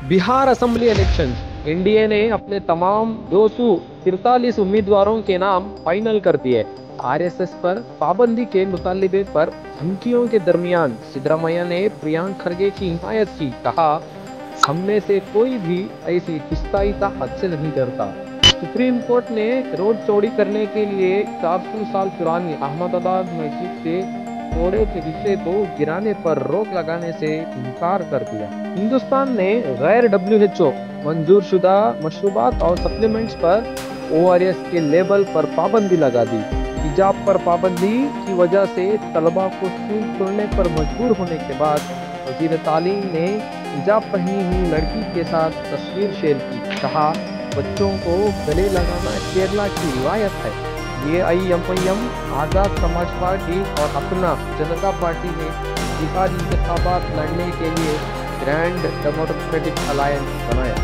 Bihar assembly election, NDA ने अपने तमाम 243 उम्मीदवारों के नाम फाइनल कर दिए। आरएसएस पर पाबंदी के मुतालिबे पर धमकियों के दरमियान सिद्धरामैया ने प्रियंका खरगे की हिमायत की। कहा, हम में से कोई भी ऐसी गुस्ताखी हद से नहीं डरता। सुप्रीम कोर्ट ने रोड चौड़ी करने के लिए 400 साल पुरानी अहमदाबाद मस्जिद के घोड़े के हिस्से को गिराने पर रोक लगाने से इनकार कर दिया। हिंदुस्तान ने गैर WHO मंजूर शुदा मशरूबात और सप्लीमेंट्स पर ORS के लेबल पर पाबंदी लगा दी। हिजाब पर पाबंदी की वजह से तलबा को स्कूल छोड़ने पर मजबूर होने के बाद वजीर तालीम ने हिजाब पहनी हुई लड़की के साथ तस्वीर शेयर की। कहा, बच्चों को गले लगाना केरला की रिवायत है। AIMIM, आज़ाद समाज पार्टी और अपना जनता पार्टी ने बिहार इंतखाबात लड़ने के लिए ग्रैंड डेमोक्रेटिक अलायंस बनाया।